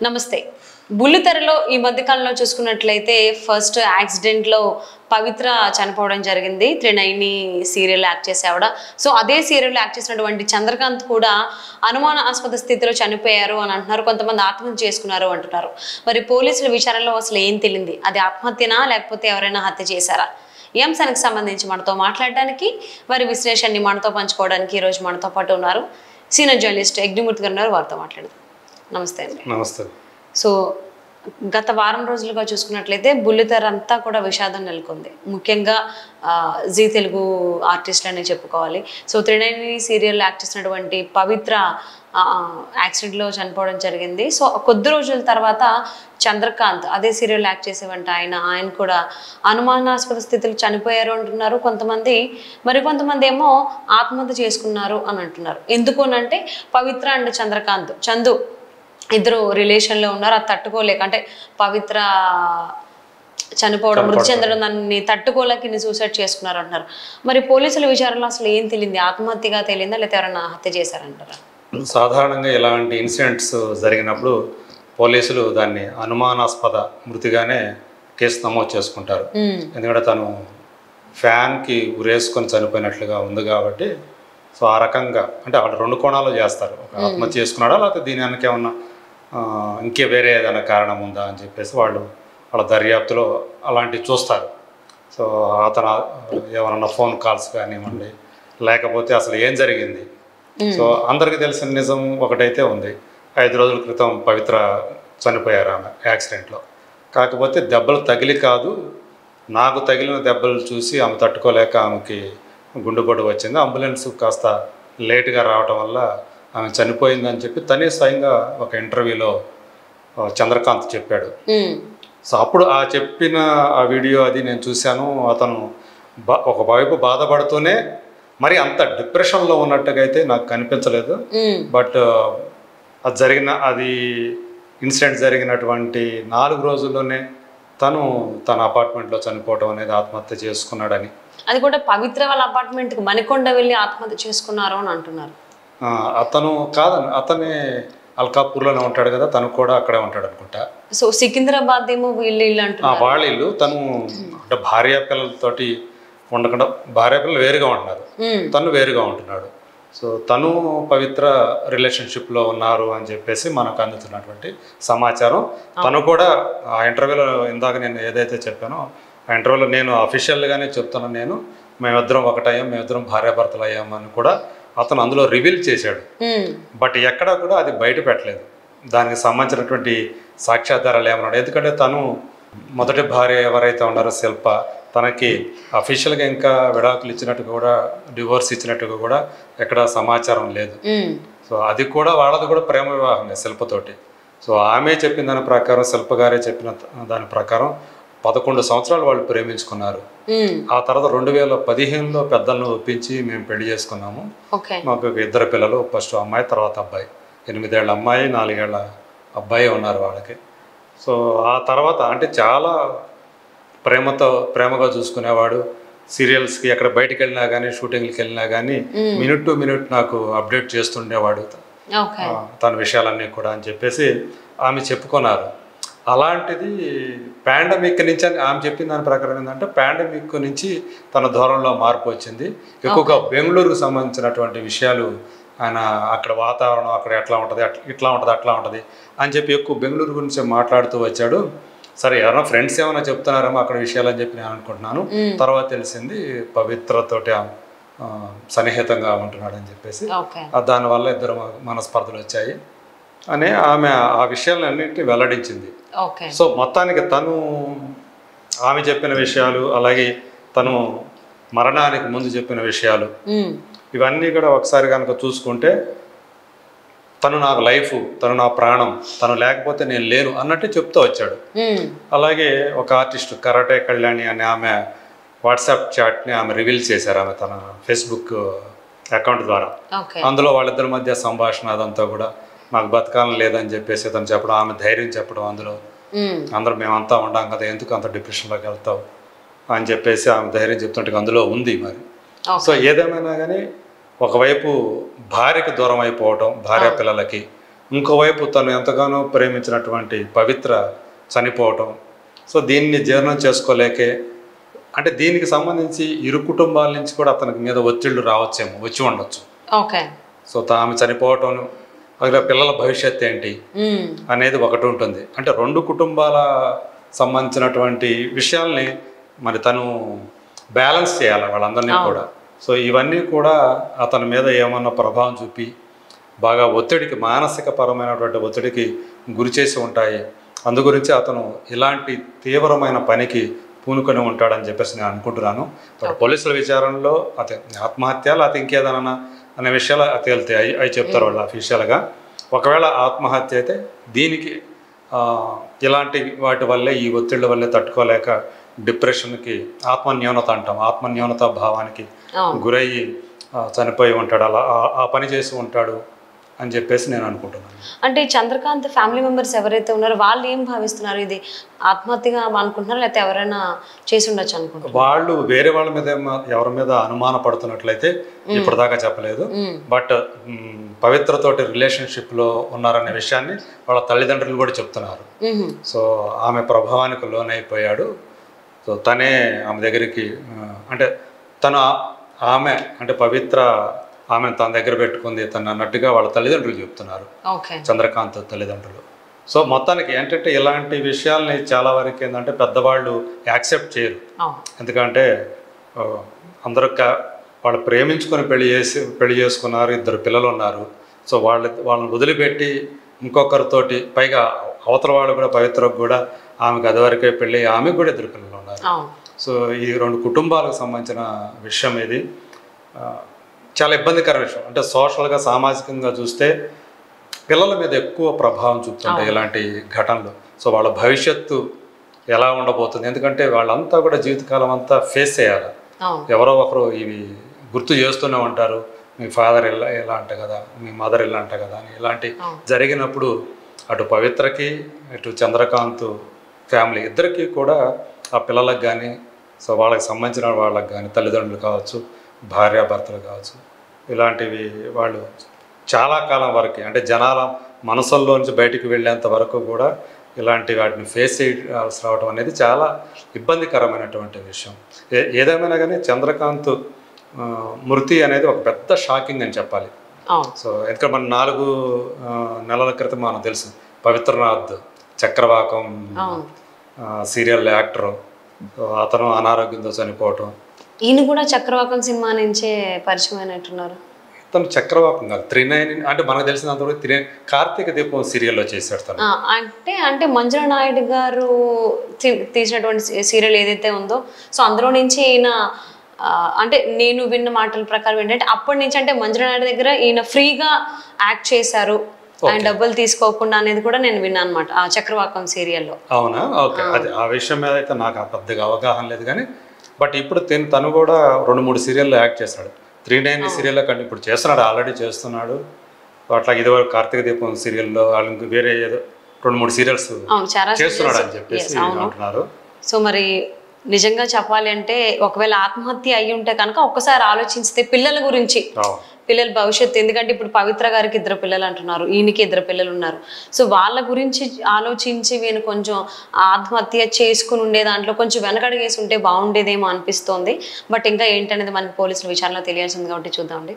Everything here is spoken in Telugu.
నమస్తే. బుల్లితెరలో ఈ మధ్య కాలంలో చూసుకున్నట్లయితే ఫస్ట్ యాక్సిడెంట్లో పవిత్ర చనిపోవడం జరిగింది. త్రినైని సీరియల్ యాక్ట్ చేసేవాడ. సో అదే సీరియల్ యాక్ట్ చేసినటువంటి చంద్రకాంత్ కూడా అనుమానాస్పద స్థితిలో చనిపోయారు అని అంటున్నారు. కొంతమంది ఆత్మహత్య చేసుకున్నారు అంటున్నారు. మరి పోలీసుల విచారణలో అసలు ఏం తెలియంది? అది ఆత్మహత్యనా లేకపోతే ఎవరైనా హత్య చేశారా? ఈ అంశానికి సంబంధించి మనతో మాట్లాడడానికి, వారి విశ్లేషణని మనతో పంచుకోవడానికి ఈరోజు మనతో పాటు ఉన్నారు సీనియర్ జర్నలిస్ట్ యజ్ఞమూర్తి గారు ఉన్నారు. వారితో మాట్లాడదాం. నమస్తే అండి. నమస్తే. సో గత వారం రోజులుగా చూసుకున్నట్లయితే బుల్లితెర అంతా కూడా విషాదం నెలకొంది. ముఖ్యంగా జీ తెలుగు ఆర్టిస్టులు అనే చెప్పుకోవాలి. సో త్రినైని సీరియల్ యాక్ట్ చేసినటువంటి పవిత్ర యాక్సిడెంట్లో చనిపోవడం జరిగింది. సో కొద్ది రోజుల తర్వాత చంద్రకాంత్ అదే సీరియల్ యాక్ట్ చేసేవంట ఆయన కూడా అనుమానాస్పద స్థితిలో చనిపోయారు అంటున్నారు కొంతమంది. మరికొంతమంది ఏమో ఆత్మహత్య చేసుకున్నారు అని అంటున్నారు. ఎందుకు అనంటే పవిత్ర అండ్ చందు ఇద్దరు రిలేషన్లో ఉన్నారు. అది తట్టుకోలేక, అంటే పవిత్ర చనిపోవడం, మృతి చెందడం, దాన్ని తట్టుకోలేక సూసైడ్ చేసుకున్నారు అంటున్నారు. మరి పోలీసుల విచారణలో అసలు ఏం తెలియంది? ఆత్మహత్యగా తెలియందా లేకపోతే ఎవరైనా హత్య చేశారంటారా? సాధారణంగా ఇలాంటి ఇన్సిడెంట్స్ జరిగినప్పుడు పోలీసులు దాన్ని అనుమానాస్పద మృతిగానే కేసు నమోదు చేసుకుంటారు. ఎందుకంటే తను ఫ్యాన్కి ఉరేసుకొని చనిపోయినట్లుగా ఉంది కాబట్టి. సో ఆ రకంగా అంటే వాళ్ళు రెండు కోణాలు చేస్తారు. ఒక ఆత్మహత్య చేసుకున్నాడా లేకపోతే దీని వెనక ఏమన్నా ఇంకే వేరే ఏదైనా కారణం ఉందా అని చెప్పేసి వాళ్ళ దర్యాప్తులో అలాంటివి చూస్తారు. సో అతను ఏమన్నా ఫోన్ కాల్స్ కానివ్వండి, లేకపోతే అసలు ఏం జరిగింది. సో అందరికీ తెలిసిన నిజం ఒకటైతే ఉంది. 5 రోజుల క్రితం పవిత్ర చనిపోయారు ఆమె యాక్సిడెంట్లో. కాకపోతే దెబ్బలు తగిలి కాదు, నాకు తగిలిన దెబ్బలు చూసి ఆమె తట్టుకోలేక ఆమెకి గుండెపోటు వచ్చింది. అంబులెన్స్ కాస్త లేటుగా రావటం వల్ల ఆమె చనిపోయిందని చెప్పి తనే స్వయంగా ఒక ఇంటర్వ్యూలో చంద్రకాంత్ చెప్పాడు. సో అప్పుడు ఆ చెప్పిన ఆ వీడియో అది నేను చూశాను. అతను ఒకవైపు బాధపడుతూనే మరి అంత డిప్రెషన్లో ఉన్నట్టుగా అయితే నాకు కనిపించలేదు. బట్ అది ఇన్సిడెంట్ జరిగినటువంటి 4 రోజుల్లోనే తన అపార్ట్మెంట్లో చనిపోవడం అనేది ఆత్మహత్య చేసుకున్నాడని. అది కూడా పవిత్ర వాళ్ళ అపార్ట్మెంట్కి మణికొండ వెళ్ళి ఆత్మహత్య చేసుకున్నారు అని అంటున్నారు. అతను కాదని, అతనే అల్కాపూర్లోనే ఉంటాడు కదా, తను కూడా అక్కడే ఉంటాడు అనుకుంటా. సో సికింద్రాబాద్ ఏమో వీళ్ళు అంటున్నారు. వాళ్ళ ఇల్లు. తను అంటే భార్య పిల్లలతోటి ఉండకుండా, భార్య పిల్లలు వేరుగా ఉంటున్నారు, తను వేరుగా ఉంటున్నాడు. సో తను పవిత్ర రిలేషన్షిప్లో ఉన్నారు అని చెప్పేసి మనకు అందుతున్నటువంటి సమాచారం. తను కూడా ఆ ఇంటర్వ్యూలో ఇందాక నేను ఏదైతే చెప్పానో ఆ ఇంటర్వ్యూలో నేను అఫీషియల్గానే చెప్తున్నాను, మేమిద్దరం ఒకటయ్యాం, మేమిద్దరం భార్యాభర్తలు అయ్యామని కూడా అతను అందులో రివీల్ చేశాడు. బట్ ఎక్కడా కూడా అది బయట పెట్టలేదు. దానికి సంబంధించినటువంటి సాక్ష్యాధారాలు ఏమన్నాడు. ఎందుకంటే తను మొదటి భార్య ఎవరైతే ఉన్నారో శిల్ప, తనకి అఫీషియల్గా ఇంకా విడాకులు ఇచ్చినట్టుగా కూడా, డివోర్స్ ఇచ్చినట్టుగా కూడా ఎక్కడ సమాచారం లేదు. సో అది కూడా వాళ్ళది కూడా ప్రేమ వివాహమే శిల్పతోటి. సో ఆమె చెప్పిన దాని ప్రకారం, శిల్ప గారే చెప్పిన దాని ప్రకారం 11 సంవత్సరాలు వాళ్ళు ప్రేమించుకున్నారు. ఆ తర్వాత 2015లో పెద్దలను ఒప్పించి మేము పెళ్లి చేసుకున్నాము. మాకు 2 పిల్లలు, ఫస్ట్ అమ్మాయి తర్వాత అబ్బాయి. 8 ఏళ్ళ అమ్మాయి, 4 ఏళ్ళ అబ్బాయి ఉన్నారు వాళ్ళకి. సో ఆ తర్వాత అంటే చాలా ప్రేమగా చూసుకునేవాడు. సీరియల్స్కి ఎక్కడ బయటకు వెళ్ళినా కానీ, షూటింగ్కి వెళ్ళినా కానీ మినిట్ టు మినిట్ నాకు అప్డేట్ చేస్తుండేవాడు తన విషయాలన్నీ కూడా అని చెప్పేసి ఆమె చెప్పుకున్నారు. అలాంటిది పాండమిక్ నుంచి అని ఆమె చెప్పిన దాని ప్రకారం ఏంటంటే, పాండమిక్ నుంచి తన ధోరణిలో మార్పు వచ్చింది. ఎక్కువగా బెంగళూరుకు సంబంధించినటువంటి విషయాలు ఆయన, అక్కడ వాతావరణం అక్కడ ఎట్లా ఉంటుంది, ఇట్లా ఉంటుంది, అట్లా ఉంటుంది అని చెప్పి ఎక్కువ బెంగళూరు గురించి మాట్లాడుతూ వచ్చాడు. సరే ఎవరైనా ఫ్రెండ్స్ ఏమైనా చెప్తున్నారేమో అక్కడ విషయాలు అని చెప్పి నేను అనుకుంటున్నాను. తర్వాత తెలిసింది పవిత్రతోటి సన్నిహితంగా ఉంటున్నాడు అని చెప్పేసి. దానివల్ల 2 మనస్పర్ధలు వచ్చాయి అని ఆమె ఆ విషయాలన్నింటినీ వెల్లడించింది. సో మొత్తానికి ఆమె చెప్పిన విషయాలు, అలాగే తను మరణానికి ముందు చెప్పిన విషయాలు, ఇవన్నీ కూడా ఒకసారి కనుక చూసుకుంటే తను నాకు లైఫ్, తను నా ప్రాణం, తను లేకపోతే నేను లేను అన్నట్టు చెప్తూ వచ్చాడు. అలాగే ఒక ఆర్టిస్ట్ కరాటే కళ్యాణి అని ఆమె వాట్సాప్ చాట్ని ఆమె రివీల్ చేశారు ఆమె తన ఫేస్బుక్ అకౌంట్ ద్వారా. అందులో వాళ్ళిద్దరి మధ్య సంభాషణ అదంతా కూడా నాకు బతకాలని లేదని చెప్పేసి తను చెప్పడం, ఆమె ధైర్యం చెప్పడం, అందులో అందరూ మేమంతా ఉండాం కదా, ఎందుకు అంత డిప్రెషన్లోకి వెళ్తావు అని చెప్పేసి ఆమె ధైర్యం చెప్తుంటే అందులో ఉంది మరి. సో ఏదేమైనా కానీ ఒకవైపు భార్యకు దూరం అయిపోవటం, భార్య పిల్లలకి, ఇంకోవైపు తను ఎంతగానో ప్రేమించినటువంటి పవిత్ర చనిపోవటం. సో దీన్ని జీర్ణం చేసుకోలేకే, అంటే దీనికి సంబంధించి ఇరు కుటుంబాల నుంచి కూడా అతనికి మీద ఒత్తిళ్లు రావచ్చేమో, వచ్చి ఉండొచ్చు. ఓకే. సో ఆమె చనిపోవటం, అలాగే పిల్లల భవిష్యత్తు ఏంటి అనేది ఒకటి ఉంటుంది. అంటే రెండు కుటుంబాల సంబంధించినటువంటి విషయాల్ని మరి తను బ్యాలెన్స్ చేయాలి వాళ్ళందరినీ కూడా. సో ఇవన్నీ కూడా అతని మీద ఏమన్నా ప్రభావం చూపి బాగా ఒత్తిడికి, మానసిక పరమైనటువంటి ఒత్తిడికి గురి చేసి ఉంటాయి. అందు గురించి అతను ఇలాంటి తీవ్రమైన పనికి పూనుకొని ఉంటాడని చెప్పేసి నేను అనుకుంటున్నాను. పోలీసుల విచారణలో అతని ఆత్మహత్య లేకపోతే ఇంకేదన్నా అనే విషయాలు తేలుతాయి, అవి చెప్తారు వాళ్ళు అఫీషియల్గా. ఒకవేళ ఆత్మహత్య అయితే దీనికి ఇలాంటి వాటి వల్లే, ఈ ఒత్తిళ్ళ వల్లే తట్టుకోలేక డిప్రెషన్కి, ఆత్మన్యూనత అంటాం, ఆత్మన్యూనత భావానికి గురయ్యి చనిపోయి ఉంటాడు, అలా ఆ పని చేసి ఉంటాడు అని చెప్పేసి నేను అనుకుంటున్నాను. అంటే చంద్రకాంత్ ఫ్యామిలీ మెంబర్స్ ఎవరైతే ఉన్నారో వాళ్ళు ఏం భావిస్తున్నారు? ఇది ఆత్మహత్యగా అనుకుంటున్నారు లేకపోతే ఎవరైనా చేసి ఉండొచ్చు అనుకుంటున్నారు? వాళ్ళు వేరే వాళ్ళ మీద ఎవరి మీద అనుమాన పడుతున్నట్లయితే ఇప్పటిదాకా చెప్పలేదు. బట్ పవిత్రతోటి రిలేషన్షిప్లో ఉన్నారనే విషయాన్ని వాళ్ళ తల్లిదండ్రులు కూడా చెప్తున్నారు. సో ఆమె ప్రభావానికి లోనైపోయాడు. సో తనే ఆమె దగ్గరికి, అంటే ఆమె అంటే పవిత్ర ఆమెను తన దగ్గర పెట్టుకుంది తను అన్నట్టుగా వాళ్ళ తల్లిదండ్రులు చెప్తున్నారు, చంద్రకాంత్ తల్లిదండ్రులు. సో మొత్తానికి ఏంటంటే ఇలాంటి విషయాల్ని చాలా వరకు ఏంటంటే పెద్దవాళ్ళు యాక్సెప్ట్ చేయరు. ఎందుకంటే అందరూ వాళ్ళు ప్రేమించుకొని పెళ్లి చేసుకున్నారు, 2 పిల్లలు ఉన్నారు. సో వాళ్ళని వదిలిపెట్టి ఇంకొకరితోటి, పైగా అవతల వాళ్ళు కూడా పవిత్రకు కూడా ఆమెకు అదివరకే పెళ్ళి, ఆమెకు కూడా 2 పిల్లలు ఉన్నారు. సో ఈ 2 కుటుంబాలకు సంబంధించిన విషయం ఇది చాలా ఇబ్బందికర విషయం. అంటే సోషల్గా, సామాజికంగా చూస్తే పిల్లల మీద ఎక్కువ ప్రభావం చూపుతుంటాయి ఇలాంటి ఘటనలు. సో వాళ్ళ భవిష్యత్తు ఎలా ఉండబోతుంది, ఎందుకంటే వాళ్ళంతా కూడా జీవితకాలం అంతా ఫేస్ చేయాలి. ఎవరో ఒకరు ఇవి గుర్తు చేస్తూనే ఉంటారు, మీ ఫాదర్ ఇలా అంట కదా, మీ మదర్ ఇలా అంట కదా అని. ఇలాంటి జరిగినప్పుడు అటు పవిత్రకి ఇటు చంద్రకాంత్ ఫ్యామిలీ ఇద్దరికి కూడా, ఆ పిల్లలకు కానీ, సో వాళ్ళకి సంబంధించిన వాళ్ళకి కానీ, తల్లిదండ్రులు కావచ్చు, భార్యాభర్తలు కావచ్చు, ఇలాంటివి వాళ్ళు చాలా కాలం వరకు, అంటే జనాల మనసుల్లో నుంచి బయటికి వెళ్ళేంత వరకు కూడా ఇలాంటి వాటిని ఫేస్ చేయాల్సి రావడం అనేది చాలా ఇబ్బందికరమైనటువంటి విషయం. ఏదేమైనా కానీ చంద్రకాంత్ మృతి అనేది ఒక పెద్ద షాకింగ్ అని చెప్పాలి. సో ఎందుకంటే మన 4 నెలల క్రితం మనకు తెలుసు, పవిత్రనాథ్ చక్రవాకం సీరియల్ యాక్టర్, అతను అనారోగ్యంతో చనిపోవటం. ఈయన కూడా చక్రవాకం సినిమా నుంచే పరిచయం అయినట్టున్నారు. తను చక్రవాకం కాదు, 39 అంటే మనకు తెలిసినంతవరకు కార్తీక దీపం సీరియల్లో చేశాడు తను. అంటే మంజుల నాయుడు గారు తీసినటువంటి సీరియల్ ఏదైతే ఉందో, సో అందులో నుంచి ఈయన, అంటే నేను విన్న మాటల ప్రకారం ఏంటంటే అప్పటి నుంచి, అంటే మంజుల నాయుడు దగ్గర ఈయన ఫ్రీగా యాక్ట్ చేశారు, ఆయన డబ్బులు తీసుకోకుండా అనేది కూడా నేను విన్నాను అనమాట ఆ చక్రవాకం సీరియల్లో. అవునా? ఓకే. అది ఆ విషయం మీద అయితే నాకు పెద్దగా అవగాహన లేదు కానీ, బట్ ఇప్పుడు తను కూడా 2-3 సీరియల్లో యాక్ట్ చేశాడు. 39 సీరియల్లో కంటే ఇప్పుడు చేస్తున్నాడు, ఆల్రెడీ చేస్తున్నాడు. అట్లా ఇదివరకు కార్తీక దీపం సీరియల్లో వాళ్ళకి వేరే ఏదో 2-3 సీరియల్స్ చేస్తున్నాడు అని చెప్పేసి అంటున్నారు. సో మరి నిజంగా చెప్పాలి అంటే ఒకవేళ ఆత్మహత్య అయ్యి ఉంటే కనుక ఒక్కసారి ఆలోచిస్తే పిల్లల గురించి, పిల్లల భవిష్యత్తు, ఎందుకంటే ఇప్పుడు పవిత్ర గారికి 2 పిల్లలు అంటున్నారు, ఈయనకి 2 పిల్లలు ఉన్నారు. సో వాళ్ళ గురించి ఆలోచించి వీళ్ళు కొంచెం ఆత్మహత్య చేసుకుని ఉండే దాంట్లో కొంచెం వెనకడుగేసి ఉంటే బాగుండేదేమో అనిపిస్తోంది. బట్ ఇంకా ఏంటనేది మనకి పోలీసుల విచారణలో తెలియాల్సింది కాబట్టి చూద్దామండి.